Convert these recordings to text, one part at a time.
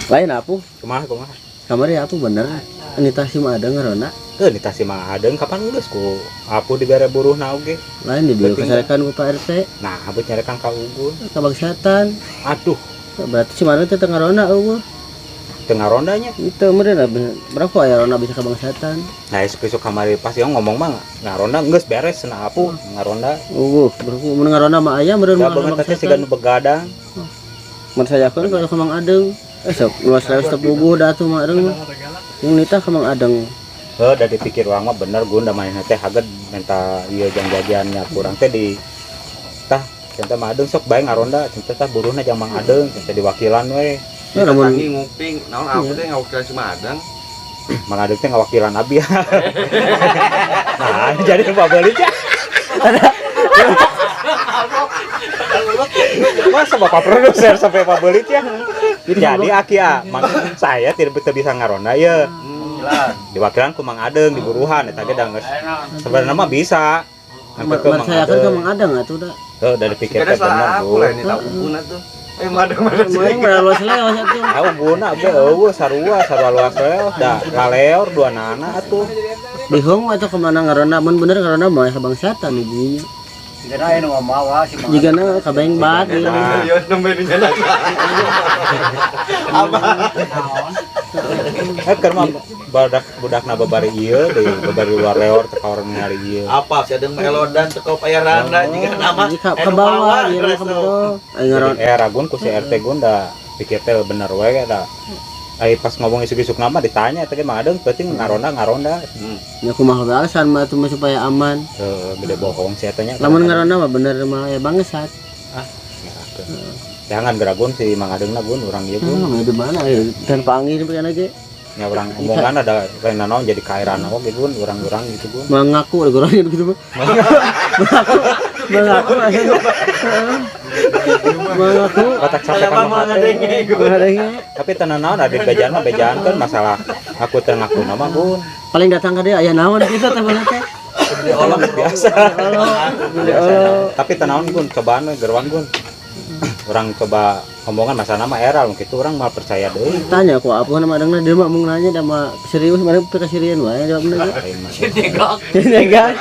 Lain apu. Kumaha. Kamari apu bener. Nita si mah ada ngarona. Nita si mah adeung kapan geus ku apu dibere buruhna oge. Lain di dieu kasarekan ku Pak RT. Nah, abu nyarekan ka Ugun. Ka bangsatan. Aduh, Berarti si mana teh teu ngarona eueuh. tengah rondanya. Itu meureun berapa aya rona bisa ka bangsatan. Nah, esok kamari pas yang ngomong mah ngaronda geus beres cenah apu ngaronda. Berarti mun ngarona mah aya meureun Da mah banget teh siga nu begadang. Mun sayakeun ka Mang Adeng. Sok luas leos teu puguh da atuh mah Adeng. Yang nita ka Mang Adeng. Da dipikir urang mah bener gun da main teh haged minta ieu jang-jajannya kurang teh di tah cenah mah Adeng sok bae ngaronda cenah tah buruhna jang Mang Adeng cenah diwakilan we. Ya lamun nguping naon aku teh ngawakilan si Madang. Mang Adeng teh ngawakilan abi. Nah, jadi Pak Belit ya. Masa Bapak produser sampai Pak Belit ya? Jadi Aki saya tidak bisa ngaronda ya. Diwakilan ku Mang Adeng di buruhan eta ge da geus sebenarnya mah bisa. Sampai ke Mang saya kan Adeng. ke Mang Adeng atuh da. Dari pikir teh bener aku lain eta uguna tuh. Madang Maring luas leos atuh. Tahu guna ge eueuh sarua luas leos da laleor dua nana atuh. Bihung atuh kemana ngarona mun bener ngarona mah ka bangsatan ibunya. Jika aya nu ngomong si Mang. Jigana ka baeng bat ieu. Yo nembe di jalan. Apa? Keur mah budakna babari ieu deui babari luar leor teh kawareng ningali ieu. Apa si Adeng melodan teu paya randa jika nama Ka bawah ieu ka bedo. Ai ngaron. Ragun ku si RT gun da pikir teh bener we da. Ai pas ngomong isuk-isuk nama ditanya teh Mang Adeng berarti ngaronda. Ya kumaha we alasan mah atuh supaya aman. Gede bohong si eta nya. Lamun ngaronda mah bener mah ya bangsat. Jangan geragun si Mang Adengna gun urang ieu gun. Di mana ya dan panggil pian aja. Ya urang omongan ada lain naon jadi kairan oge gun urang-urang gitu gun. Mengaku ada gorongnya gitu mah. Mengaku mengaku Otak sampai ka Mang Adeng. Tapi tenan naon ada bejaan mah bejaankeun masalah aku teh ngaku nama gun. paling datang ka dia aya naon kita teh bener teh. Allah biasa. Allah. Tapi tenaon gun cobaan we gerwan gun. Orang coba ngomongan masalah nama era mungkin itu orang mal percaya deui. Tanya ku apa nama adangna dia mah mau nanya da mah serius mari pikasirian wae jawabna. Negak.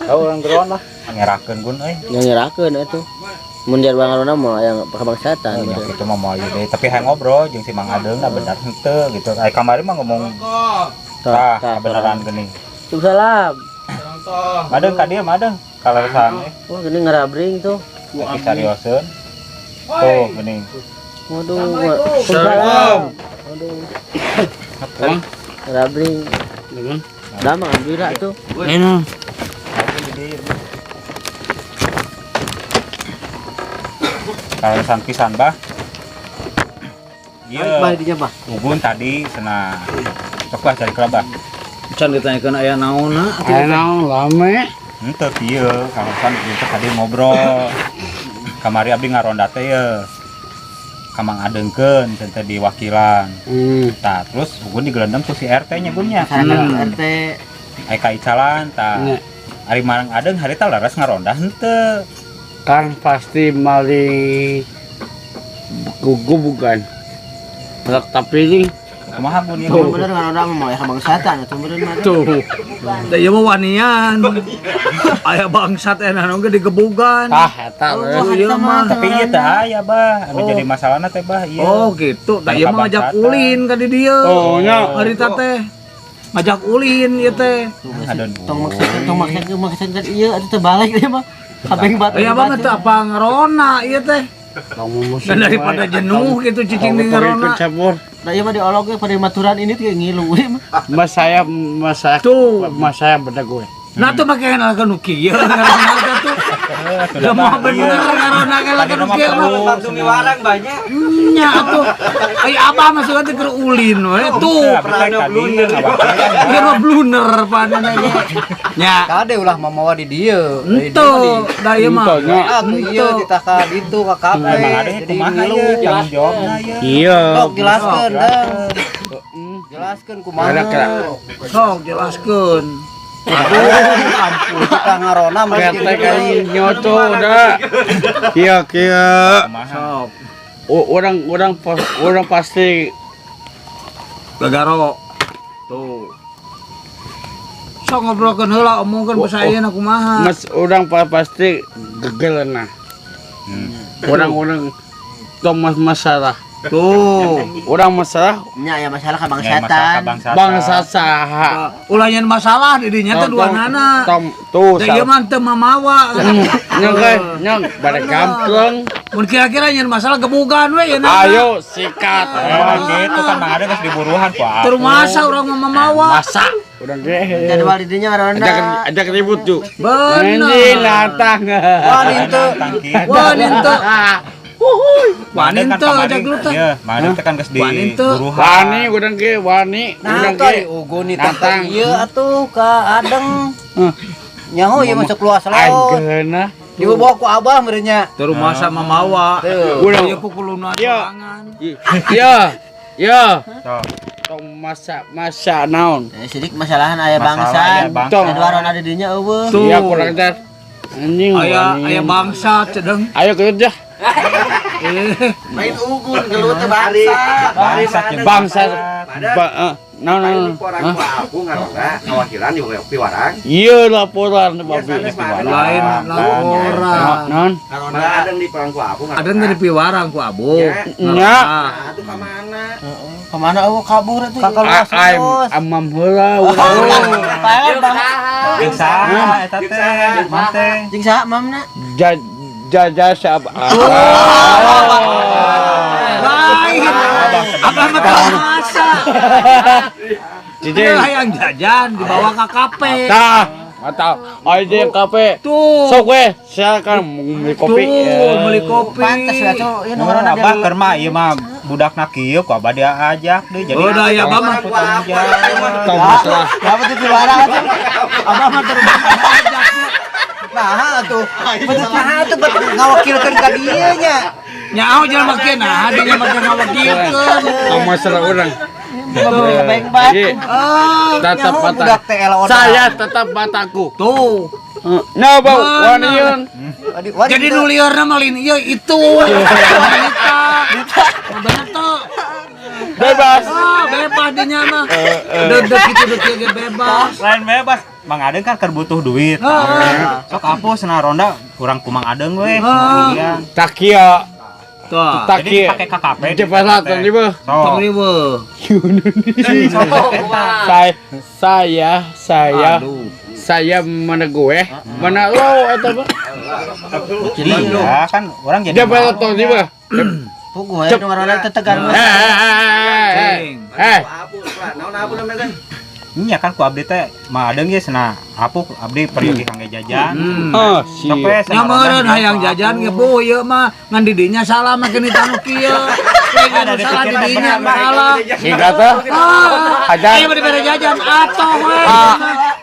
Tahu orang geron lah ngerakeun gun euy. Nyerakeun atuh. Mun jar bangarona mah aya kabangsatan. Itu mah mau ieu deui tapi hayang ngobrol jeung si Mang Adeng da bener henteu gitu. Ai kamari mah ngomong tah beneran geuning. Waalaikumsalam. Madeng ka dieu madeng kalaresan Wah geuning ngarabring tuh. Ki carioseun. Oh geuning. Waduh. Waalaikumsalam. Waduh. Ngarabring. Dengan Da mah bira tuh. eno. Kalaresan pisan bah. Ieu Bah dinya bah. Ugun tadi cenah sok bah cari kelabah. Can ditanyakeun aya naonna? Aya naon lame? Henteu kieu, kalaresan kita tadi ngobrol. Kamari abdi ngaronda teh ye. Ka Mang Adengkeun teh diwakilan. Tah terus Ugun digelendem ku si RT nya gunnya. RT. Ai ka icalan tah. Ari Mang Adeng harita laras ngaronda henteu. Kan pasti maling gugu bukan. Tapi ini Kumaha gun ieu? Bener ngarona mah aya kabangsatan atuh meureun mah. tuh. Da ieu mah wanian. Aya bangsat enak nu ge digebugan. Eta ieu mah. Tapi ieu teh aya bah, anu jadi masalahna teh bah ieu. Oh gitu. Da ieu mah ngajak ulin ka di dieu. Oh nya. Harita teh ngajak ulin ieu teh. Tong maksakeun ieu atuh teh balik dia mah. Kabeng batu. Aya banget teh apa ngerona ieu teh. Dan daripada jenuh gitu cicing di ngerona. Da ieu mah diolog ge pada maturan ini teh ngilu we mah. Mas saya beda gue. Nah tuh pakai nalga nu kieu ngarona tuh. Da mah bener ngarona nalga nu kieu mah. Langsung warang banyak. Nya atuh. Ai abah masuk teh keur ulin we tuh. Pernah blunder. Ieu mah blunder padana ge. Nya Kade ulah mamawa di dieu. ento da ieu mah. Aku ieu ditaka ditu ka kafe. Emang ada Jadi kumaha ngilu. ieu tanggung jawabna ieu. Iya. Sok jelaskeun dah. Jelaskeun kumaha. Sok jelaskeun. Ampun kita ngarona mah Ketek aing nyoto da. Kieu Kumaha? Sok. orang pasti Gagaro. Tuh. So ngobrolkeun heula omongkeun pasaeuna kumaha. Mas orang pasti gegelna. Orang Thomas masalah. Tuh. Orang masalah Nya ya masalah ka Ya, bangsetan. bangsa saha. Ulah nyen masalah di dinya teh duanana. Tuh Da ieu mah teu mamawa. nyong pada gampang. Mun kira-kira nyen masalah gebugan we ya na. Ayo sikat. Gitu kan Mang Adeng geus diburuhan ku aku. Tur masa urang mah mamawa. Masa udah ge. Jadwal di dinya ngaronda. Ajak ribut ju. Bener. Anjing latang. Wah henteu. Wah henteu. Wani Wani teu ajak dulu teh. Iya, Mang Adeng teh kan geus Wani teu. diburuhan. Wani urang ge wani. Nah, Urang kali ge ugun itu Natang. ieu atuh ka Adeng. Nyaho ieu masuk keluar laut. Aigana. Ieu bawa ku Abah merenya. Tur masa mamawa. Urang Ieu kukuluna Iya. sorangan. Ya. Tuh. Tong masa naon. Sidik masalahan aya Masalah bangsa. aya bangsa. Tong. Jadwal di dinya eueuh. Tuh. Iya kurang jar. Anjing. Aya bangsa cedeng. Ayo kerja. Main ugun gelut teh bangsa. Bangsa. Naon. Orang ku aku ngaronda kawakilan di Piwarang. Iya laporan babi. Lain laporan. Naon? Ngaronda adeng di perang ku aku Ada dari piwarang ku abu. Nya. Nah, itu ka mana? Kemana eueuh kabur atuh. Ka Amam heula. Jeung saha eta teh? Mah teh. Jeung saha mamna? Jajah siapa? Lain. Abah mah teu masa. Jijik. Hayang jajan dibawa ke kafe. Tah, mata. Aja yang kafe. Tuh. Sok we, silakan beli kopi. Tuh, beli kopi. Pantes we atuh ieu nu Oh, ngaranna Abah keur mah ieu mah budakna kieu ku Abah dia ajak deui jadi. Udah ya Abah mah. Tong masalah. Apa tuh Piwarang atuh? Abah mah terus nah atuh. Betul nah atuh bet ngawakilkeun ka dieu nya. Nyaho jangan makin nah, dia makin ngawakilkeun. Tong masalah orang. Baik banget. Ah, Tetap Budak mata. teh elok. Saya tetap mataku. tuh. Nah, bau waniun. Jadi nu liarna mah lain ieu itu. Wanita. Bener tuh. Bebas. Bebas dinya mah. Dedek gitu dedek ge bebas. Lain bebas. Mang Adeng kan keur butuh duit. Sok apus na ronda kurang ku Mang Adeng we. Iya. Takia. Tuh. Jadi Takia. pakai KKP. Di pasar di beuh. Sok. Saya mana gue? Mana lo eta mah? Iya kan orang jadi. Dia pasar tong di beuh. Puguh aya nu ngaranna teh tegar. Naon abu namanya kan? Iya kan ku abdi teh Mang Adeng ge cenah apuk abdi pergi kangge jajan. Oh, si. Sok we cenah Nyameureun ronda hayang gitu, jajan apus. ge bu ieu mah ngan di dinya salah mah keuni tanu kieu. Ada salah di dinya salah. Singkat teh. Ajar. Ayo beri jajan atoh we.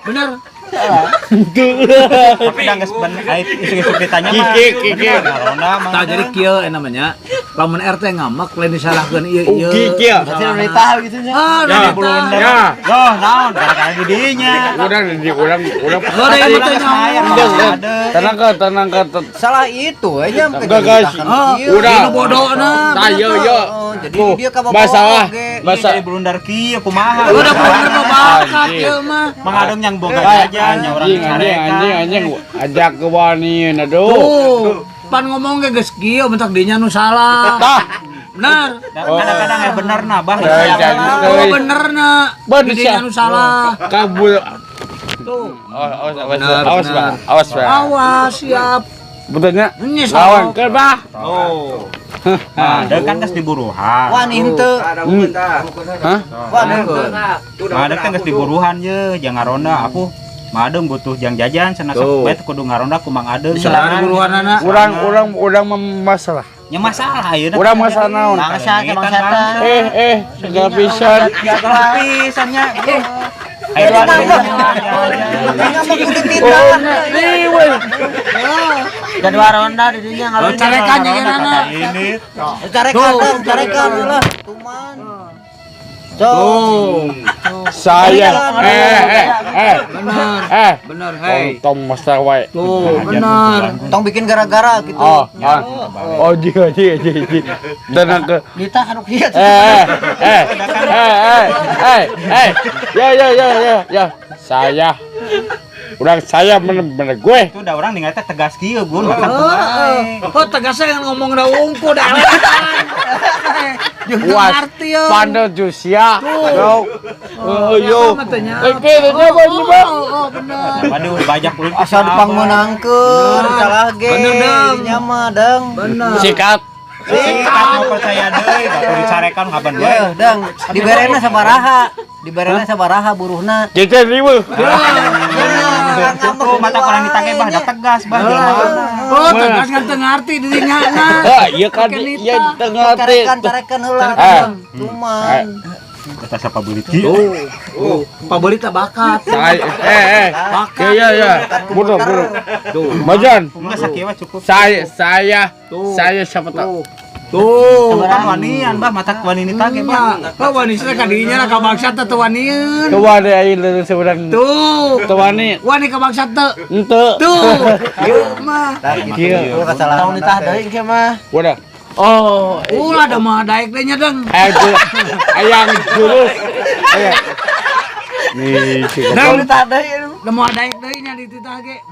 Bener. Tapi dah geus ben isu-isu ditanya mah. Kiki. Ronda mah. Tah jadi kieu namanya. Lamun RT ngamak lain disalahkeun ieu ieu. Kiki. Berarti nu tahu gitu nya. Ah, Ya, nah, ya. Loh, naon gara-gara di dinya. Urang Lo ada yang betul tenang ke Salah itu aja Enggak, guys. Udah. Ini bodohna. Ayo yo. Jadi Tuh, dia ka masalah. Masa jadi blunder kieu kumaha. Udah bener mah bakat ieu mah. Mang Adeng yang boga jajan nya urang Anjing ajak ke wani aduh. Tuh, pan ngomong ge geus kieu bentak dinya nu salah. Tah. Bener. Kadang-kadang ya bener nah bah. Oh bener na. Bener, Dinya nu salah. Kabul. Tuh. Awas. Awas siap. Betulnya Ini lawan salah. ke bah. Oh. Mang Adeng kan geus diburuhan. Wani henteu. Ada ugun tah. Hah? Wani henteu. Mang Adeng kan geus diburuhan ye, jangan ngaronda aku. Mang Adeng butuh jang jajan cenah sok bae kudu ngaronda ku Mang Adeng. Salah buruanana. Urang masalah. Nya masalah ieu. Urang masalah naon? Bangsa ke bangsatan. Segala pisan. Segala pisan nya. Ayo Jadi ada Enggak mau kudu tindakan. Jadwal ronda di dinya Lo carekan jeung anak. ini. Carekan lah. Tuman. Saya Bener, hei. tong masak wae. Tuh, bener. Tong bikin gara-gara gitu. Oh, ji. Tenang ke. Nita anu kieu. Ya. Saya. Urang saya bener-bener gue. Itu udah orang ningali teh tegas kieu Gun. Oh, tegasnya yang ngomong da wungku da letan. Jeung ngarti ya. Pandel Jusia. Yo. Yo. Katanya. Oke, apa ini, Bang? Oh, bener. Waduh bajak ulun Asal dipang menangkeun, salah ge. Bener, Dang. Dinya mah, Dang. Bener. Sikat. Sikat mau percaya deui batur dicarekan kapan bae. Ya, Dang. Diberena sabaraha buruhna. Kita ribu. Tuh mata kurang ditage bah da tegas bah jelema. Oh, tegas kan teu ngarti dirinya na. Iya kan, iya tengah Carekan heula. Cuman Eta siapa beulit kieu? Pabeli teh bakat. Ya. Buru. Majan. Enggak sakieu mah cukup. Saya siapa tahu. Tuh. Kan wanian bah mata wani ditage bah. Oh, wani sih kadinya ka bangsa teh wanian. Tuan ai leureun seurang. Tuh. Tuani. Wani ka bangsa teh. Henteu. Tuh. Ieu mah. Kieu. kesalahan nitah deui kieu mah. Udah. Oh, Ulah ada mah daek teh nya deng. ayang jurus. Nih, Deng tah deui. Da moal daek deui nya di titah ge.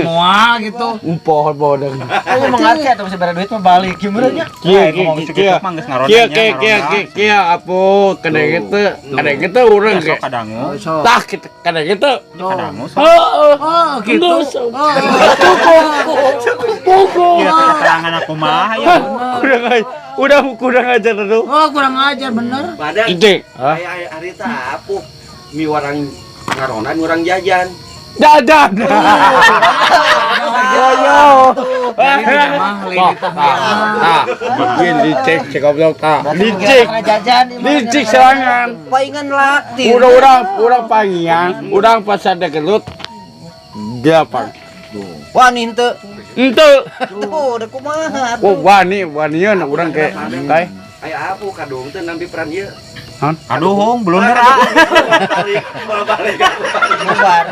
Moal gitu. Pohon bodeng. Ayo mengarti atuh sebenarnya duit mah balik gimana nya? Kia apo kada gitu urang ge. Kadangu. Tah kita kada gitu. Kadangu. Oh, gitu. Pokok. Ieu keterangan aku mah ya. Kurang ajar tuh. Oh, kurang ajar bener. Badan Ijik. aya harita apuh mi orang ngaronan orang jajan. Dadan. Yo. Bikin dicek goblok ta. Dicek serangan. Paingan lakti. Urang pangiang, urang pas ada gelut. Gampang. Wani henteu. Henteu. Tuh, da kumaha. Wanian urang ke kai. Aya apuh kadung teh nampi peran ieu. Aduh, belum gerak. Balik. Bubar.